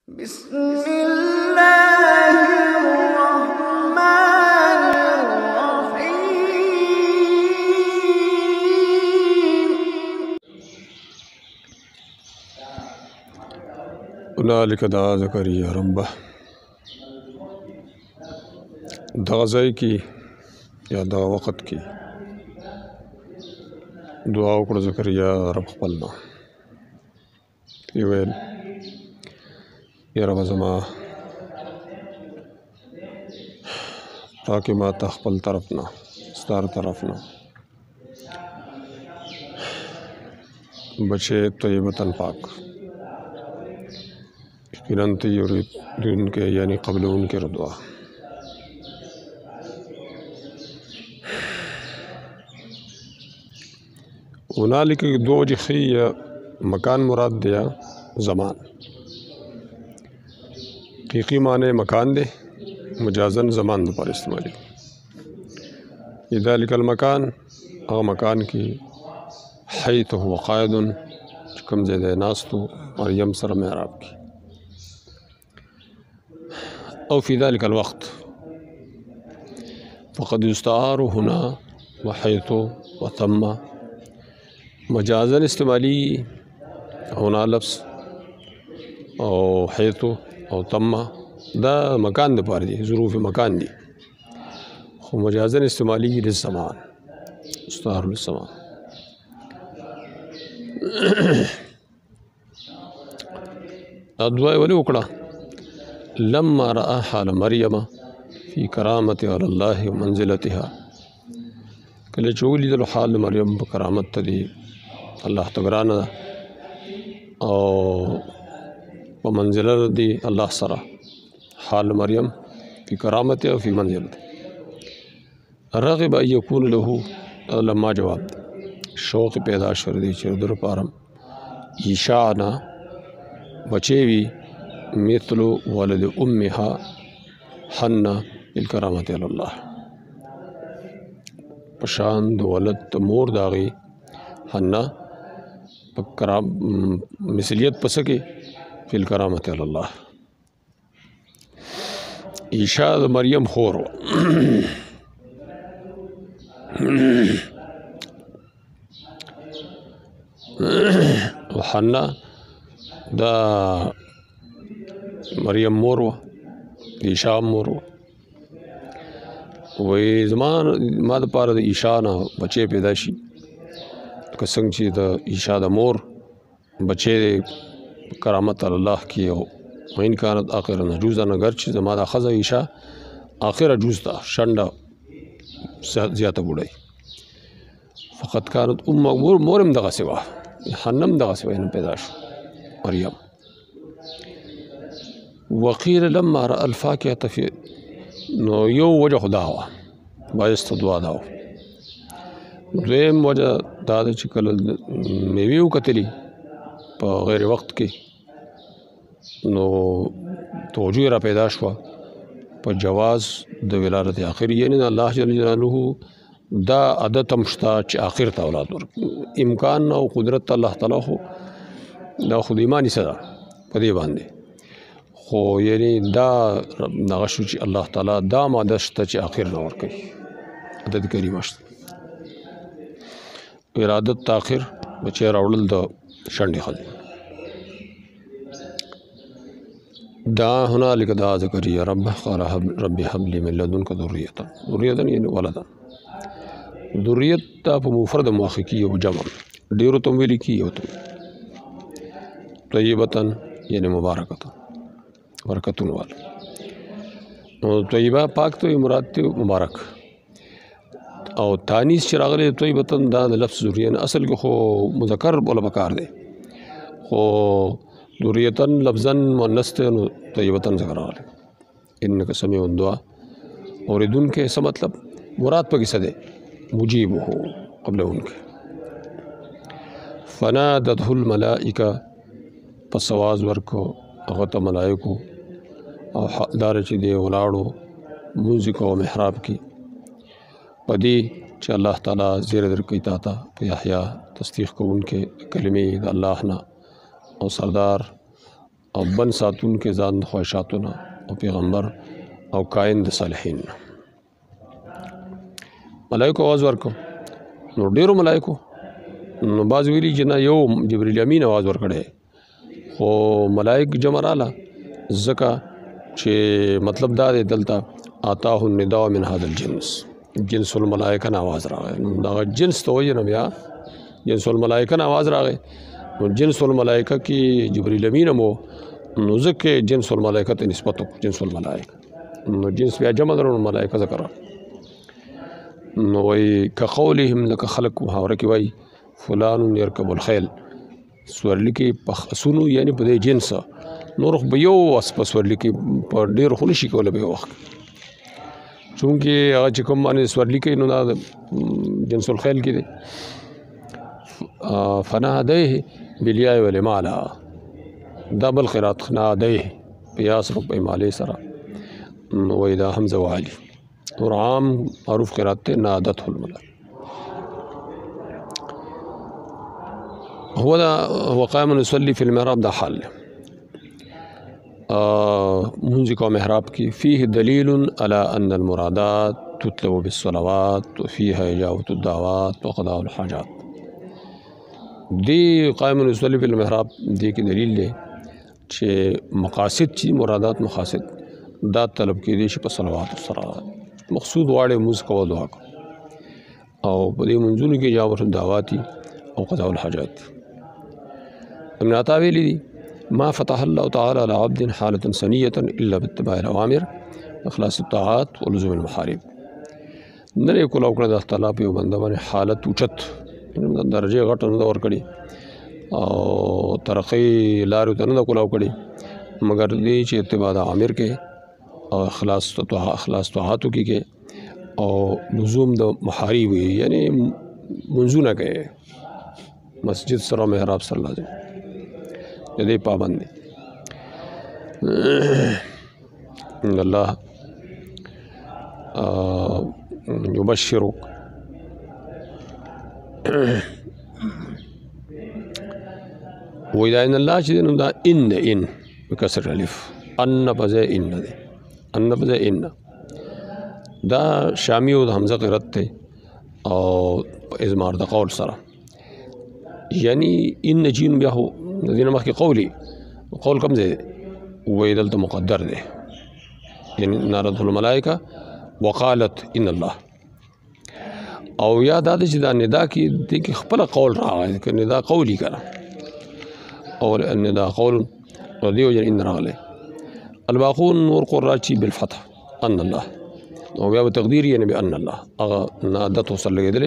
بسم الله الرحمن الرحيم. هنالك دعا زكريا ربه. دغه ځای کې یا دغه وخت کې دعا وکړه زکریا رب خپل نه ویل یا رب زما راکې ما ته خپل طرف نه ستار طرف نه بچے طیبتاً پاک یقیناً ته یریدونکې یعنی قبلونکې دعا. هنالک دو وجه خی مکان مراد دیا زمان حقیقی معنی مکان دے مجازن زمان دو پر استعمالی ذالک المکان اغا مکان کی حیث هو قائد کم زید ناستو مریم سر محراب کی او فی ذالک الوقت فقد یستعار هنا وحیث وثم مجازن استعمالی ہونا لفظ او حیث او تم دا مکان دا پار دی ظروف مکان دی خو مجازن استعمالی للزمان استعار للزمان. دعا ولی وکړه لما رأى حال مریم فی کرامت علی اللہ منزلتها کله چې ولیدل حال مریم په کرامت ته دی الله تګرانه ده او په منزله دی الله سره حال مریم فی کرامت او فی منزلته رغب ان یکون له لما جواب شوق پیدا شر دی چې در پارم ایشانا بچیوی مثل ولد امها حنا بالکرامت علی الله پشان د ولد مور داغي حنا مثلیت پسکے فی الکرامت علی اللہ عیشا دا مریم خور و حنا دا مریم مور عیشا مور وی زمان ما دا پارا دا عیشا نا بچے پیدا شي کسنگ چی دا عیشا دا مور بچے کرامت اللہ کی ہو وین کانت آخر نجوزا نگر چی زما دا خزا عیشا آخر جوز دا شنڈا زیادہ بوڑائی فقط کانت مورم دغا سوا حنم دغا سوا انم پیدا شو مریم وقیر لما رأى الفاکهة فی نو یو وجہ خدا ہوا بایست دعا داو دویم وجہ دا دا چې کله میوې وکتلي په غیر وخت کې نو توجه را پیدا شوه په جواز د ولادت آخري یعنی الله جل جلاله دا عادت هم شته چې آخر ته اولاد ورکړي امکان او قدرت الله تعالی خو دا خو د ایماني سره په دې باندې خو یعنی دا دغه شو چې الله تعالی دا ماده شته چې آخر نه ورکوي عدد کریمه شته ارادت تاخر بچے راوڑل دا شنڈی خزی دا هنالک دعا زکریا رب قال رب حب لی من لدنک ذریتا ذریتا یعنی ولدا ذریت تا په مفرد مؤخر کی او جمع ډیرو تم ویلی کی او تم طیبتا یعنی مبارکتا برکتون والا طیبہ پاک تو مراد ته مبارک او تانیس چې راغلی طیبتاً دا د لفظ ذریه اصل کې خو مذکر بوله پکار دی خو ذریتاً لفظاً مؤنث ته نو طیبتاً ذکر راغلی انک سمیع الدعا اوریدونکې څه مطلب مراد پکې څه دی مجیب ہو قبل انکې فنادته الملائکه پس آواز ورکو هغه ته ملائکو او دار چې دی ولاړو مونځ کو محراب کې پدی چې الله تعالی زیر درکې تا ته په یحیی تصدیق کوونکې کلمې د الله نه او سردار او بن ساتون کې ځان د خواهشاتو نه او پیغمبر او کائن د صالحین ملائکو آواز ورکو نو ډیرو ملائکو نو باز ویلي چې نه یو جبرئیل امین آواز ورکړی خو ملائک جمع راله ځکه چې مطلب دا دی دلته آتاه النداء من هذا الجنس جنس الملائکه نه آواز راغی دا جنس ته وایي نه بیا جنس الملائکه نه آواز راغی نو جنس الملائکه کې جبرئیل امین مو نو ځکه جنس الملائکه ته نسبت جنس الملائکه نو جنس بیا جمع درو ملائکه ذکر نو وای کقولهم لك خلق محاوره کې وای فلان يركب الخيل سورلی کې پخسونو یعنی په دې جنس نور خو یو واس په سورلی کې په ډیر خو نشي کوله به وخت چونکه هغه چې کوم باندې سورلی کې نو دا جنس الخيل کې دي فناديه بالياء والمالا دبل قرات ناديه قياس رب مالي سرا وإذا حمزة وعلي اور عام معروف قرات نادته الملا هو قائم يصلي في المحراب ده حال منذ کو محراب کی فيه دليل على أن المرادات تطلب بالصلوات وفيها إجابة الدعوات وقضاء الحاجات دی قائم يصلي في المحراب دی کی دلیل دی چې مقاصد چې مرادات مقاصد دا طلب کې دي چې په صلوات سره مقصود واړې موږ کوو دعا او په دې منځونو کې اجابت الدعوات او قضاء الحاجات ابن عطا ویلي دي ما فتح الله تعالى على عبد حالة سنية إلا باتباع الأوامر إخلاص الطاعات ولزوم المحارم نری کولا وکړه د تعالی په بنده باندې حالت اوچت درجه غټ نه ور کړی او ترقی لارو ته نه کولا وکړي مگر دې چې اتباع امر کې او اخلاص طاعاتو کې او لزوم د محارم یعنی منځونه کې مسجد سره محراب سره لازم دې پابند دي ان الله يبشرك وإذا إن الله شدين دا إن بكسر الألف أن بزي إن دي أن بزي إن دا شامي و دا حمزة قرات تے او ازمار دا قول سرا يعني إن جين بيهو دينا مخي قولي قول كم زي وإذا التا مقدر دي يعني نارده الملائكة وقالت إن الله او یا دا چې دا ندا کې د خپل قول راغی چې ندا قولی کړه او ندا قول ردیو جن ان راغله الباقون نور قراچی بالفتح ان الله او بیا تقدیر یعنی بان الله هغه نادت وصل لګیدل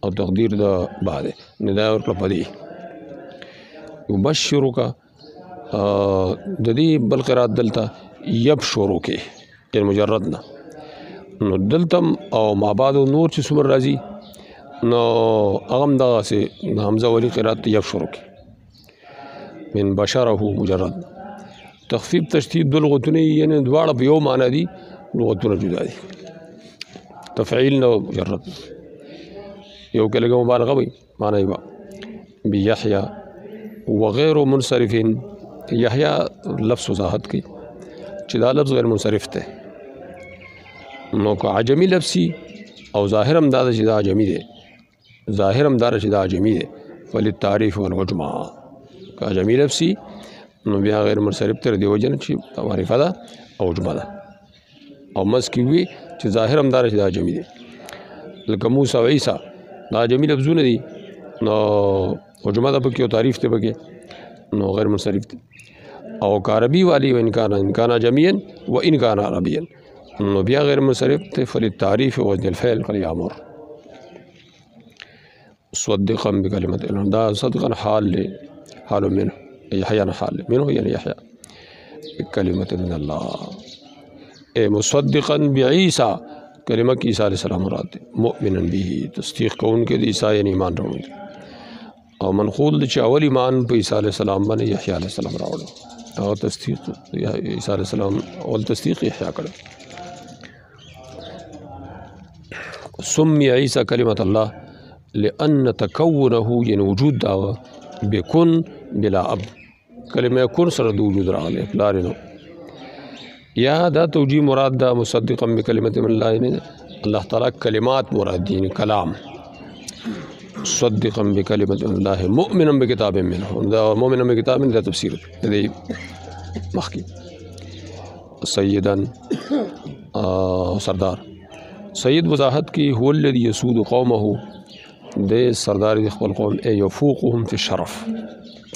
او تقدیر دا بعد ندا ورکړه پدې يبشرك د دې بل قرات دلته يبشرك یعنی مجردنا نو دلتم او ما بعد نور چې څومره راځي نو اغم دغه سي حمزه ولی قرات يبشرك من بشره مجرد تخفیف تشدید دل غتونه یعنی دواړه په یو معنی دي لغتونه جدا دي تفعیل نو مجرد یو کله مبالغه وي معنی با بيحيى وغير منصرف يحيى لفظ وضاحت کی چې دا لفظ غیر منصرف ته نو کو عجمی لفظی او ظاهرم دا چې دا عجمی دی ظاهرم دا چې دا عجمی دی فللتعریف والعجمه که عجمی لفظی نو بیا غیر منصرف تر دی وجن چې معرفه ده او عجمه ده او مس کی وی چې ظاهرم دا چې دا عجمی دی لکه موسی او عیسی دا عجمی لفظونه دي نو عجمه ده پکې او تعریف ته پکې نو غیر منصرف دي او عربی والی و ان کان عجمیا و ان کان عربیا نو بیا غیر منصرف ته فللتعریف وزن الفعل قد يامر صدقا بكلمة دا صدقا حال منه يحيى حال منه يعني يحيى بكلمة من الله مصدقا بعيسى کلمہ کی عیسیٰ علیہ السلام مراد مؤمنا به تصدیق کون کے عیسیٰ یعنی ایمان راوړل او منقول چې اول ایمان په عیسی علیہ السلام باندې یحیی علیہ السلام راوړل او تصدیق عیسی علیہ السلام اول تصدیق یحیی کړ سمي عيسى كلمة الله لأن تكونه يعني وجود دعوة بكن بلا أب کلمه کن سره د وجود راغلی پلار نو یا دا توجیه مراد دا مصدقا بکلمت من الله نه الله تعالی کلمات مراد دي کلام مصدقا بکلمت من الله مؤمنا بکتاب منه دا مؤمنا بکتاب من دا تفسیر دی مخکی سیدا سردار سید وضاحت کی هو الذي يسود قومه د سردار د خپل قوم يفوقهم في الشرف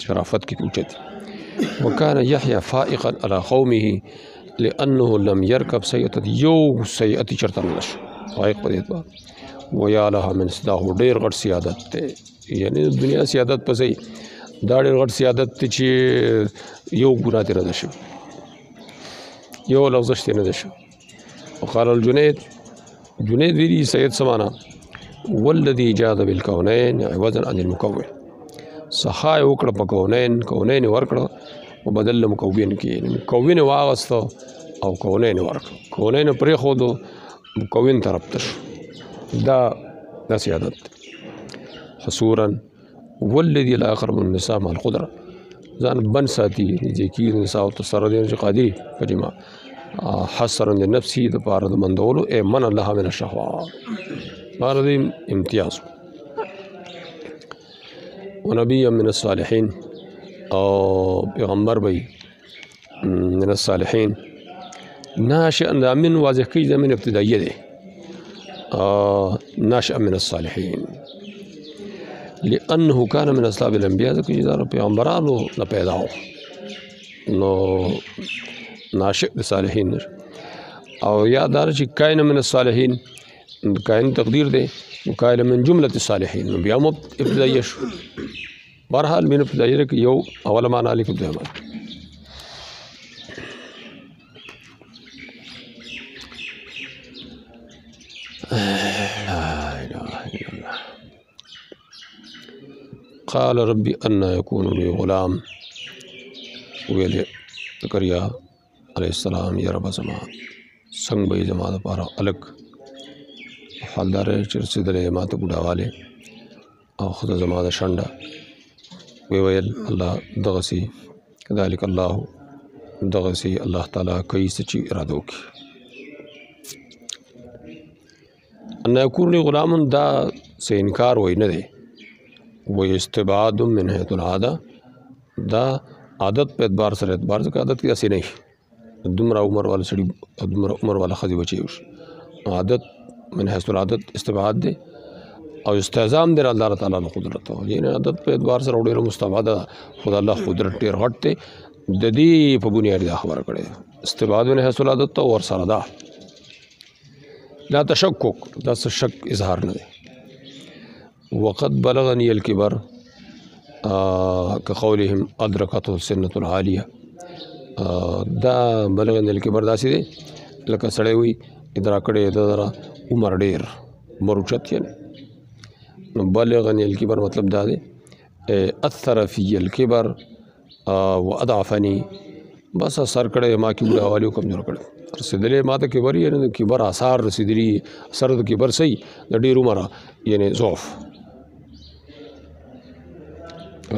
شرافت کی اوچت وكان يحيى فائقا على قومه لانه لم يركب سيئه یو سیئه چرته نش فائق پدې په ويا لها من صداه ډیر غټ سیادت ته یعنی دنیا سیادت پسې دا ډیر غټ سیادت چې یو ګناه تر نشي یو لفظ شته نه شي وقال الجنيد جنيد ویلی سید سمانا والذي جاد بالكونين عوضا عن المكون صحای وکړه په کونین ورکړه او بدل مکون کې مکون واغسته او کونین ورکړه کونین پرې خودو مکون طرف ته دا سیادت حصورا والذي لا يقرب النساء مع القدره ځان بن ساتي ځکه نساء او تصرف دي قادری فجما حسرا لنفسي د پاره د مندولو من الله من الشهوات پاره د امتیاز ونبي من الصالحين او پیغمبر بی من الصالحين ناشئا من واضح کی زمین ابتدائیه ده ناشئا من الصالحين لأنه كان من أصحاب الأنبياء ذکر جدار پیغمبرانو لپیداو نو ناشئ د صالحین او یادار چې کائن من الصالحین کائن تقدیر ده وکائن من جملة الصالحین نو بیا مو ابتدائیه شو بہرحال من ابتدائیه کې یو اول معنا لیکو ده لا اله الا الله قال ربي أن يكون لي غلام ویل زکریا علیہ السلام یا رب زما څنګه به زما لپاره الګ حالدار چې رسیدلې ماته بډاواله او خدای زما د شنډه ویل الله دغسی كذلك الله دغسی الله تعالی کوي چې اراده وکړي ان يكون لي غلام دا سے انکار وای نه دی و استبعاد من حيث العاده دا عادت په اعتبار سره اعتبار ځکه عادت کې اسې نه دومره عمر والا سړي دومره عمر والا خدي بچي عادت من حيث العادت استبعاد دی او استعظام دی الله تعالی له قدرت یعنی عادت په اعتبار سره ډېر مستبعد خدای الله قدرت ډېر غټ دی د دې په بنیاد خبره کړي استبعاد من حيث العادت او ور سره دا لا تشکک دا شک اظهار نه دی وقد بلغني الكبر كقولهم أدركته السنة العالية دا بلغني الكبر داسې دی لکه سړی وي ادراک کړی د عمر ډېر عمر اوچت یعنی نو بلغني الكبر مطلب دا دی اثر في الكبر وأضعفني بس اثر کړی ما کې بوډاوالي کمزور کړی رسیدلې ما ته کبر یعنی د کبر آثار رسیدلی اثر د کبر صحیح د ډېر عمره یعنی ضعف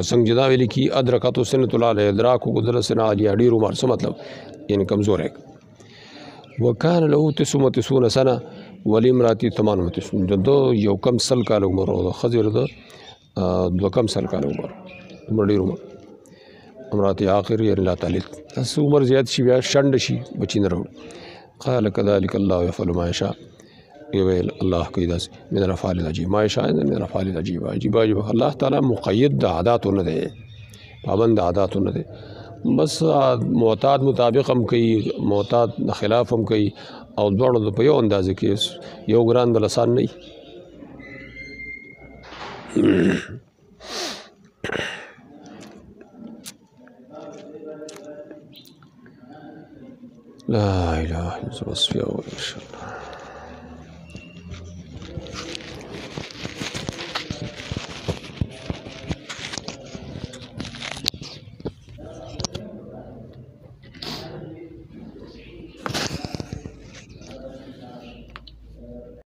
څنګه جدا ویل کی ادرکاتو سنت الله ادراک کو قدرت سنا علی ډیر عمر څه مطلب یعنی کمزور ہے وکانه له 99 سنه ولامراتی 98 دو یو کم سل کال عمر او خضر دو کم سل کال عمر ډیر عمر امراتی اخر یې الله تعالی تاسو عمر زیات شي بیا شند شي بچی نه راو قال كذلك الله يفعل ما يشاء ویل الله کوي داس من الافعال العجيب ما يشاء من الافعال العجيب عجيب الله تعالی مقید د عادات نه دی پابند عادات نه دی بس معتاد مطابق هم کوي معتاد خلاف هم کوي او دوړو په یو اندازې کې یو ګران بل آسان نه لا اله الا الله